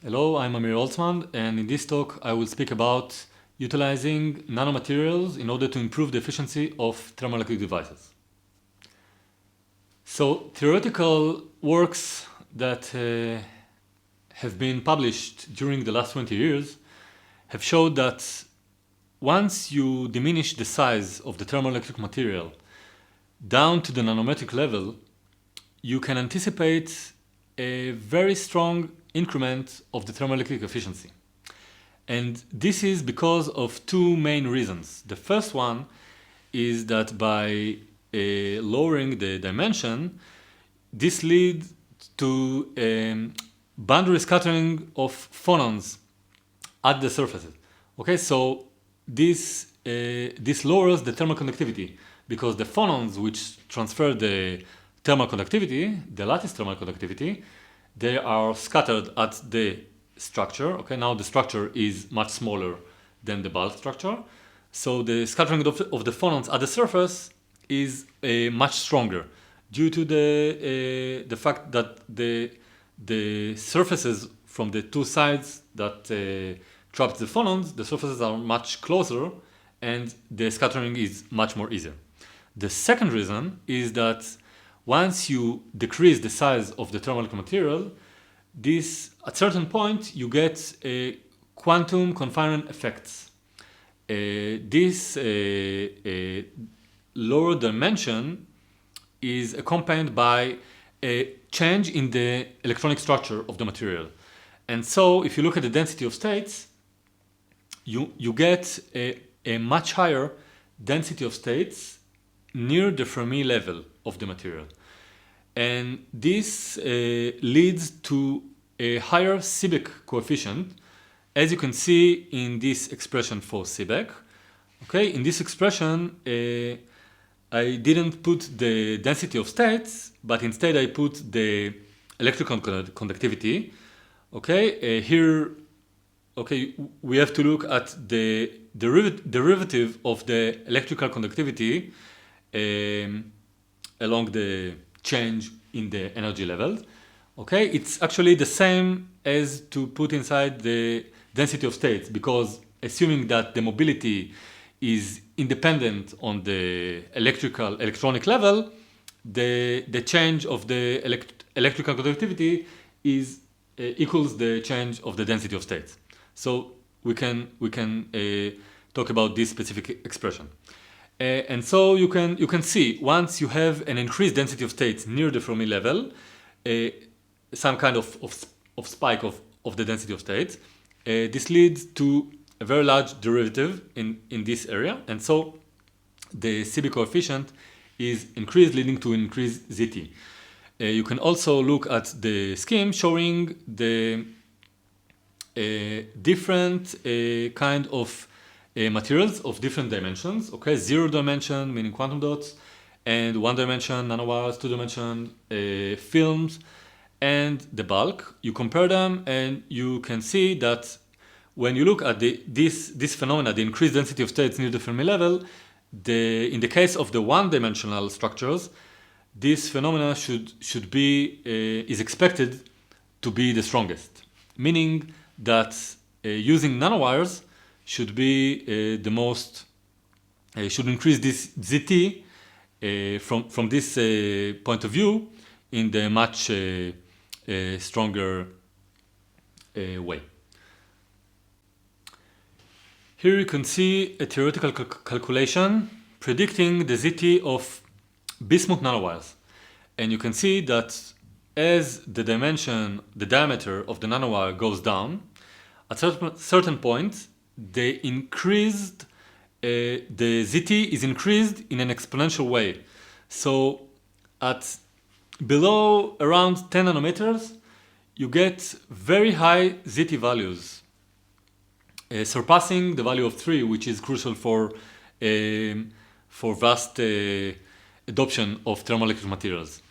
Hello, I'm Amir Holtzman, and in this talk I will speak about utilizing nanomaterials in order to improve the efficiency of thermoelectric devices. So, theoretical works that have been published during the last 20 years have showed that once you diminish the size of the thermoelectric material down to the nanometric level, you can anticipate a very strong increment of the thermoelectric efficiency. And this is because of two main reasons. The first one is that by lowering the dimension, this leads to boundary scattering of phonons at the surfaces. Okay, so this lowers the thermal conductivity because the phonons which transfer the thermal conductivity, the lattice thermal conductivity, they are scattered at the structure. Okay, now the structure is much smaller than the bulk structure, so the scattering of the phonons at the surface is much stronger due to the fact that the surfaces from the two sides that trap the phonons, the surfaces are much closer and the scattering is much more easier. The second reason is that once you decrease the size of the thermoelectric material, at certain point you get quantum confinement effects. This lower dimension is accompanied by a change in the electronic structure of the material. And so if you look at the density of states, you get a much higher density of states near the Fermi level of the material. And this leads to a higher Seebeck coefficient, as you can see in this expression for Seebeck. Okay, in this expression, I didn't put the density of states, but instead I put the electrical conductivity. Okay, here, okay, we have to look at the derivative of the electrical conductivity along the change in the energy levels. Okay, it's actually the same as to put inside the density of states, because assuming that the mobility is independent on the electronic level, the change of the electrical conductivity is equals the change of the density of states. So we can talk about this specific expression. And so you can see, once you have an increased density of states near the Fermi level, some kind of spike of the density of states, this leads to a very large derivative in this area, and so the Seebeck coefficient is increased, leading to increased ZT. You can also look at the scheme showing the different kind of materials of different dimensions. Okay, 0 dimension meaning quantum dots, and 1 dimension nanowires, 2 dimension films, and the bulk. You compare them and you can see that when you look at this phenomena, the increased density of states near the Fermi level, in the case of the one-dimensional structures, this phenomena is expected to be the strongest, meaning that using nanowires should be should increase this ZT from this point of view in the much stronger way. Here you can see a theoretical calculation predicting the ZT of Bismuth nanowires. And you can see that as the diameter of the nanowire goes down, at certain point, the ZT is increased in an exponential way. So at below around 10 nanometers, you get very high ZT values, surpassing the value of 3, which is crucial for vast adoption of thermoelectric materials.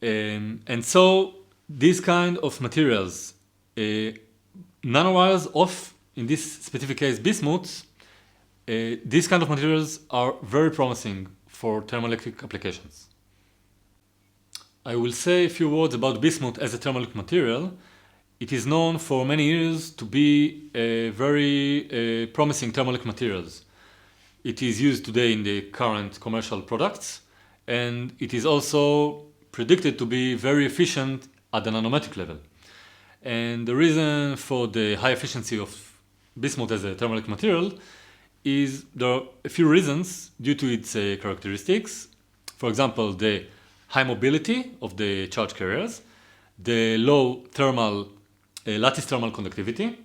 And so these kind of materials, nanowires in this specific case, bismuth, these kind of materials are very promising for thermoelectric applications. I will say a few words about bismuth as a thermoelectric material. it is known for many years to be a very promising thermoelectric materials. It is used today in the current commercial products, and it is also predicted to be very efficient at the nanometric level. And the reason for the high efficiency of bismuth as a thermoelectric material is there are a few reasons due to its characteristics. For example, the high mobility of the charge carriers, the low lattice thermal conductivity.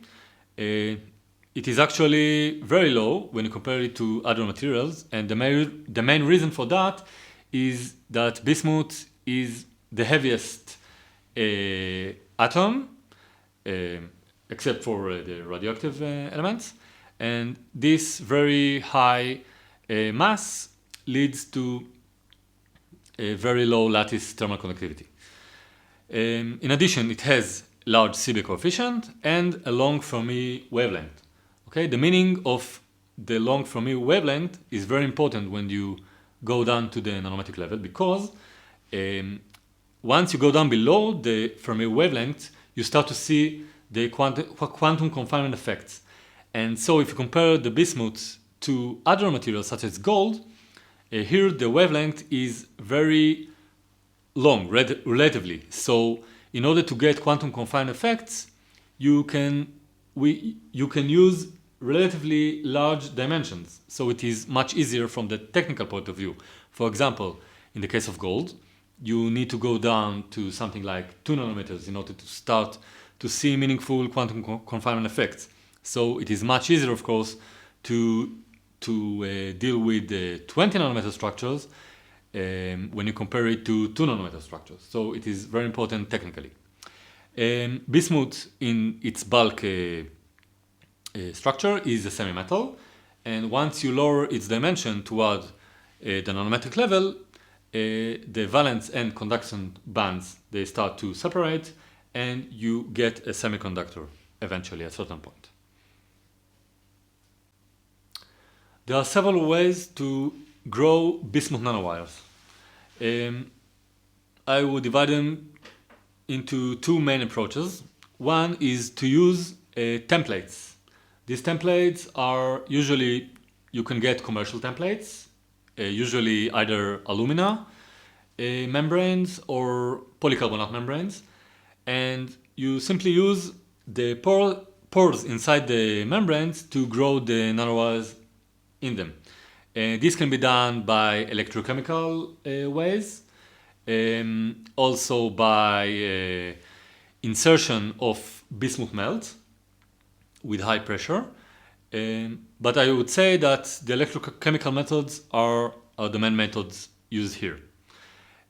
It is actually very low when you compare it to other materials, and the main reason for that is that bismuth is the heaviest atom, except for the radioactive elements, and this very high mass leads to a very low lattice thermal conductivity. In addition, it has large Seebeck coefficient and a long Fermi wavelength. Okay, the meaning of the long Fermi wavelength is very important when you go down to the nanometric level, because once you go down below the Fermi wavelength, you start to see the quantum confinement effects. And so if you compare the bismuth to other materials such as gold, here the wavelength is very long relatively. So in order to get quantum confinement effects, you can use relatively large dimensions. So it is much easier from the technical point of view. For example, in the case of gold, you need to go down to something like 2 nanometers in order to start to see meaningful quantum confinement effects. So it is much easier, of course, to deal with the 20 nanometer structures when you compare it to 2 nanometer structures. So it is very important technically. Bismuth in its bulk structure is a semi-metal, and once you lower its dimension toward the nanometric level, the valence and conduction bands, they start to separate, and you get a semiconductor eventually at a certain point. There are several ways to grow bismuth nanowires. I would divide them into two main approaches. One is to use templates. These templates are usually, you can get commercial templates, usually either alumina membranes or polycarbonate membranes, and you simply use the pores inside the membranes to grow the nanowires in them. This can be done by electrochemical ways, also by insertion of bismuth melt with high pressure. But I would say that the electrochemical methods are the main methods used here.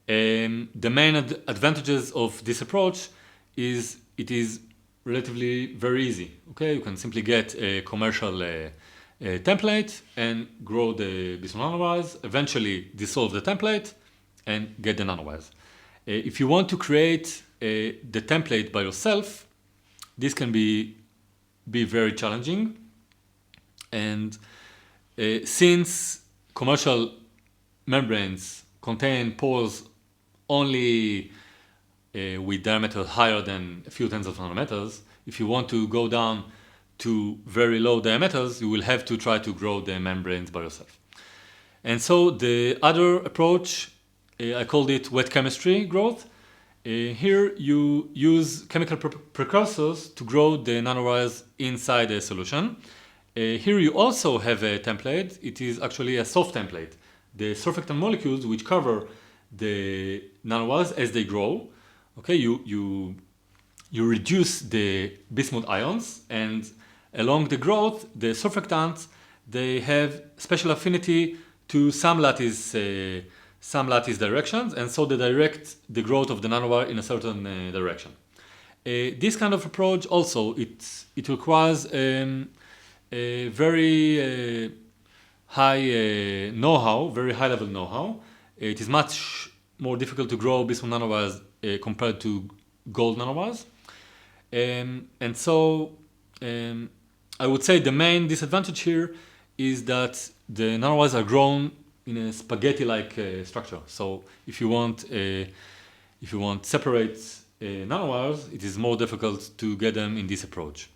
The main advantages of this approach is it is relatively very easy. Okay, you can simply get a commercial template and grow the bismuth nanowires, eventually dissolve the template and get the nanowires. If you want to create the template by yourself, this can be very challenging. And since commercial membranes contain pores only with diameter higher than a few tens of nanometers, if you want to go down to very low diameters, you will have to try to grow the membranes by yourself. And so the other approach, I called it wet chemistry growth. Here you use chemical precursors to grow the nanowires inside a solution. Here you also have a template. It is actually a soft template. The surfactant molecules which cover the nanowires as they grow. Okay, you reduce the bismuth ions, and along the growth, the surfactants, they have special affinity to some lattice directions, and so they direct the growth of the nanowire in a certain direction. This kind of approach also, it requires a very high know-how, very high level know-how. It is much more difficult to grow bismuth nanowires compared to gold nanowires. And so I would say the main disadvantage here is that the nanowires are grown in a spaghetti-like structure. So if you want separate nanowires, it is more difficult to get them in this approach.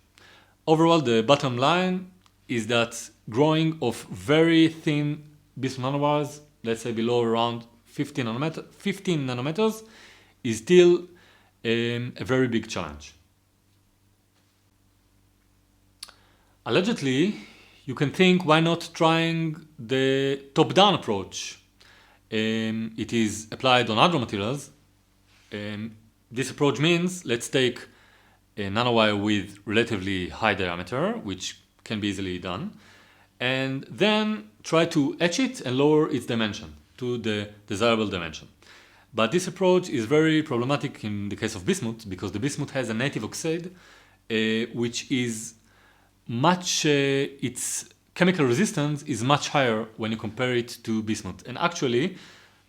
Overall, the bottom line is that growing of very thin bismuth nanowires, let's say below around 15 nanometers, is still a very big challenge. Allegedly, you can think, why not trying the top-down approach? It is applied on other materials. This approach means, let's take a nanowire with relatively high diameter, which can be easily done, and then try to etch it and lower its dimension to the desirable dimension. But this approach is very problematic in the case of bismuth, because the bismuth has a native oxide, which is much, its chemical resistance is much higher when you compare it to bismuth. And actually,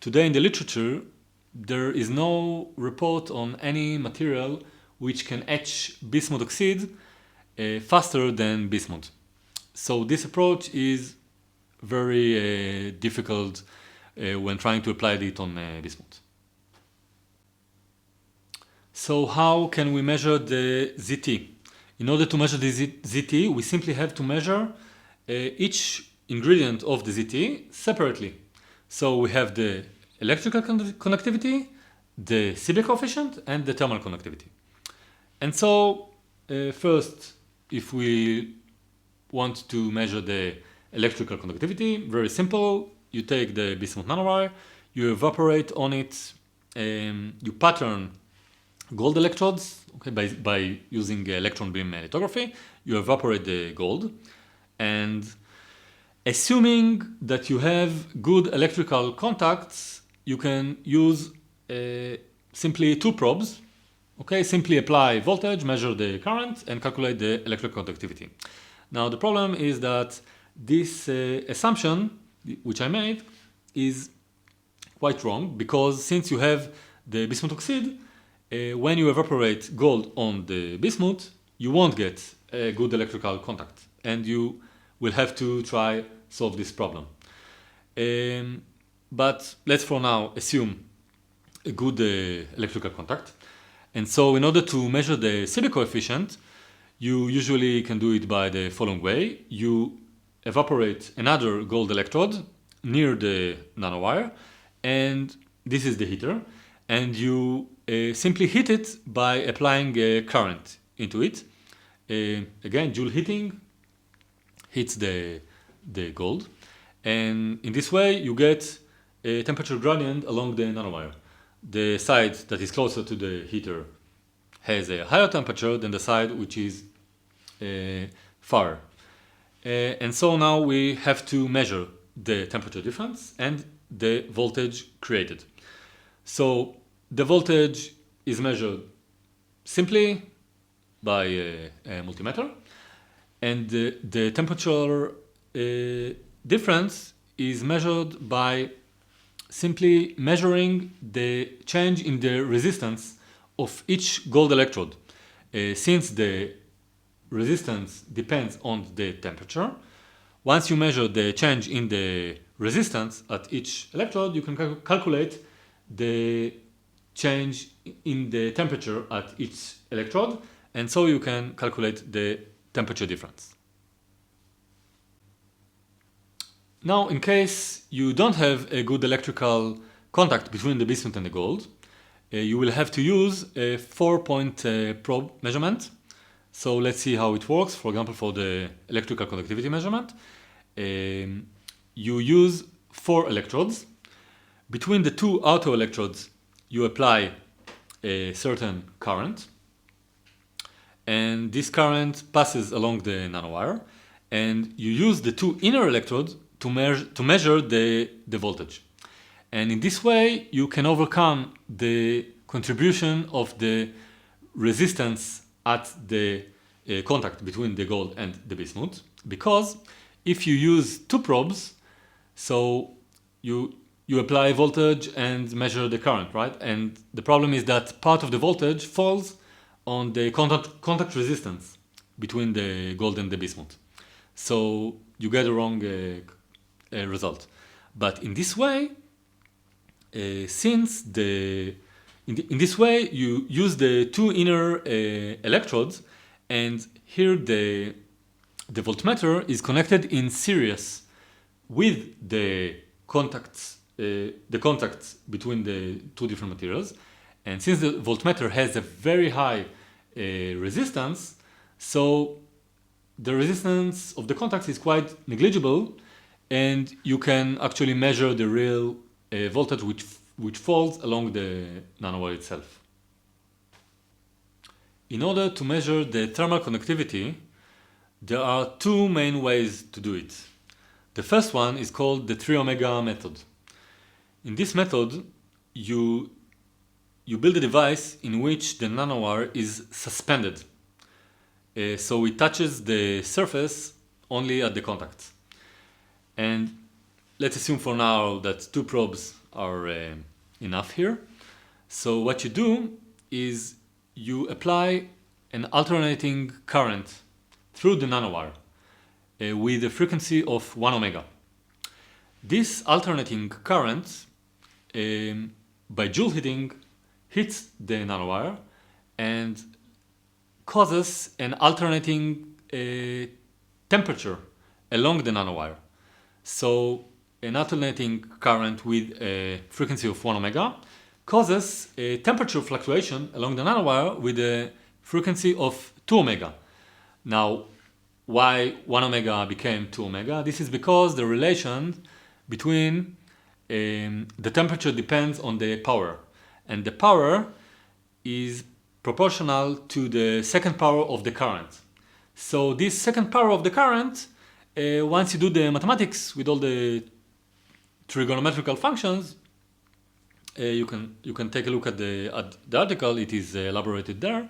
today in the literature, there is no report on any material which can etch bismuth oxide faster than bismuth. So this approach is very difficult when trying to apply it on bismuth. So how can we measure the ZT? In order to measure the ZT, we simply have to measure each ingredient of the ZT separately. So we have the electrical conductivity, the Seebeck coefficient, and the thermal conductivity. And so first, if we want to measure the electrical conductivity, very simple. You take the bismuth nanowire, you evaporate on it, you pattern gold electrodes, okay, by using electron beam lithography. You evaporate the gold, and assuming that you have good electrical contacts, you can use simply two probes. Okay, simply apply voltage, measure the current, and calculate the electrical conductivity. Now the problem is that this assumption, which I made, is quite wrong, because since you have the bismuth oxide, when you evaporate gold on the bismuth, you won't get a good electrical contact, and you will have to try solve this problem. But let's for now assume a good electrical contact. And so in order to measure the Seebeck coefficient, you usually can do it by the following way. You evaporate another gold electrode near the nanowire, and this is the heater, and you simply heat it by applying a current into it. Again, Joule heating heats the gold, and in this way you get a temperature gradient along the nanowire. The side that is closer to the heater has a higher temperature than the side which is far. And so now we have to measure the temperature difference and the voltage created. So the voltage is measured simply by a multimeter, and the temperature difference is measured by simply measuring the change in the resistance of each gold electrode. Since the resistance depends on the temperature, once you measure the change in the resistance at each electrode, you can calculate the change in the temperature at each electrode, and so you can calculate the temperature difference. Now, in case you don't have a good electrical contact between the bismuth and the gold, you will have to use a 4-point probe measurement. So let's see how it works. For example, for the electrical conductivity measurement, you use 4 electrodes. Between the two outer electrodes, you apply a certain current, and this current passes along the nanowire, and you use the two inner electrodes to measure the voltage. And in this way, you can overcome the contribution of the resistance at the contact between the gold and the bismuth, because if you use two probes, so you apply voltage and measure the current, right? And the problem is that part of the voltage falls on the contact resistance between the gold and the bismuth. So you get a wrong result. But in this way, since the In this way, you use the two inner electrodes, and here the voltmeter is connected in series with the contacts between the two different materials. And since the voltmeter has a very high resistance, so the resistance of the contacts is quite negligible, and you can actually measure the real voltage which falls along the nanowire itself. In order to measure the thermal conductivity, there are two main ways to do it. The first one is called the 3 omega method. In this method, you build a device in which the nanowire is suspended. So it touches the surface only at the contacts. And let's assume for now that two probes are enough here. So what you do is you apply an alternating current through the nanowire with a frequency of 1 omega. This alternating current, by Joule heating, hits the nanowire and causes an alternating temperature along the nanowire. So an alternating current with a frequency of 1 omega causes a temperature fluctuation along the nanowire with a frequency of 2 omega. Now, why 1 omega became 2 omega? This is because the relation between the temperature depends on the power, and the power is proportional to the second power of the current. So this second power of the current, once you do the mathematics with all the trigonometrical functions, you can take a look at the article. It is elaborated there.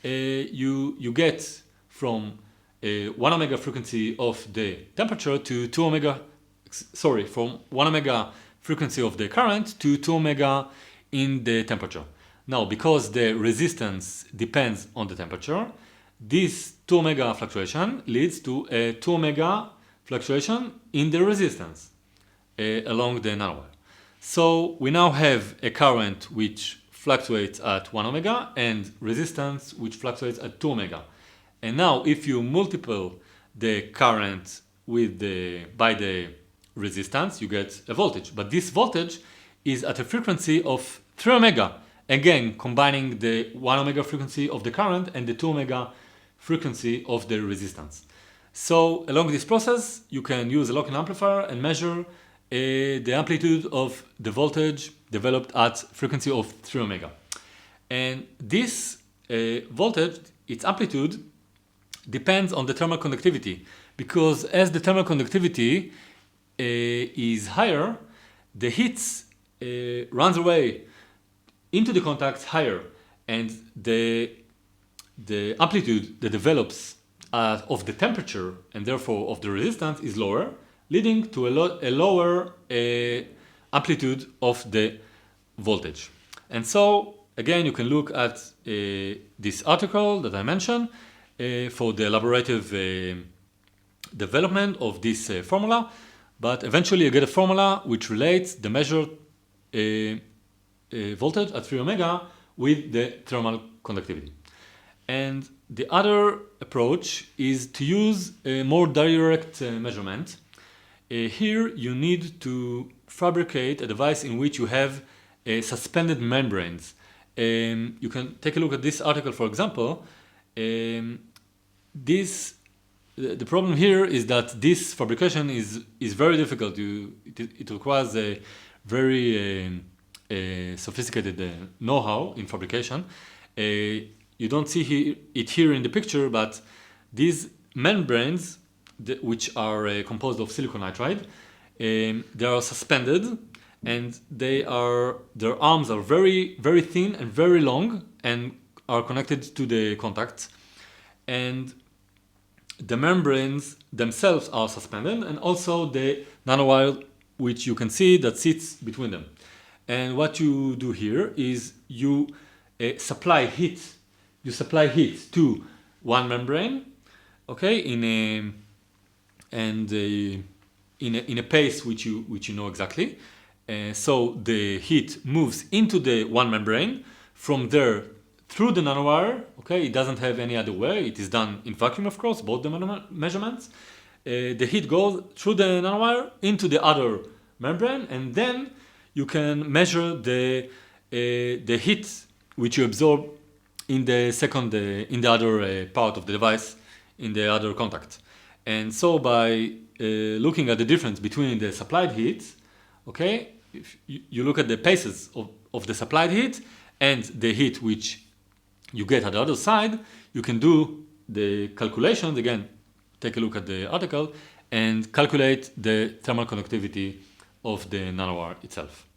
You get from 1 omega frequency of the temperature to 2 omega, from 1 omega frequency of the current to 2 omega in the temperature. Now, because the resistance depends on the temperature, this 2 omega fluctuation leads to a 2 omega fluctuation in the resistance along the nanowire. So we now have a current which fluctuates at 1 omega and resistance which fluctuates at 2 omega. And now if you multiply the current by the resistance, you get a voltage. But this voltage is at a frequency of 3 omega, again combining the 1 omega frequency of the current and the 2 omega frequency of the resistance. So along this process, you can use a local amplifier and measure the amplitude of the voltage developed at frequency of 3 omega. And this voltage, its amplitude, depends on the thermal conductivity, because as the thermal conductivity is higher, the heat runs away into the contacts higher, and the amplitude that develops of the temperature and therefore of the resistance is lower, leading to a lower amplitude of the voltage. And so again, you can look at this article that I mentioned for the elaborative development of this formula, but eventually you get a formula which relates the measured voltage at 3 omega with the thermal conductivity. And the other approach is to use a more direct measurement. Here you need to fabricate a device in which you have suspended membranes. You can take a look at this article, for example. The problem here is that this fabrication is very difficult. It requires a very sophisticated know-how in fabrication. You don't see it here in the picture, but these membranes, which are composed of silicon nitride, they are suspended, and their arms are very, very thin and very long and are connected to the contacts. And the membranes themselves are suspended, and also the nanowire, which you can see that sits between them. And what you do here is you supply heat. You supply heat to one membrane, okay, in a pace which you know exactly, So the heat moves into the one membrane, from there through the nanowire. Okay, it doesn't have any other way. It is done in vacuum, of course, both the measurements. The heat goes through the nanowire into the other membrane, and then you can measure the heat which you absorb in the second, in the other part of the device, in the other contact. And so by looking at the difference between the supplied heat, okay, if you look at the paces of the supplied heat and the heat which you get at the other side, you can do the calculations. Again, take a look at the article and calculate the thermal conductivity of the nanowire itself.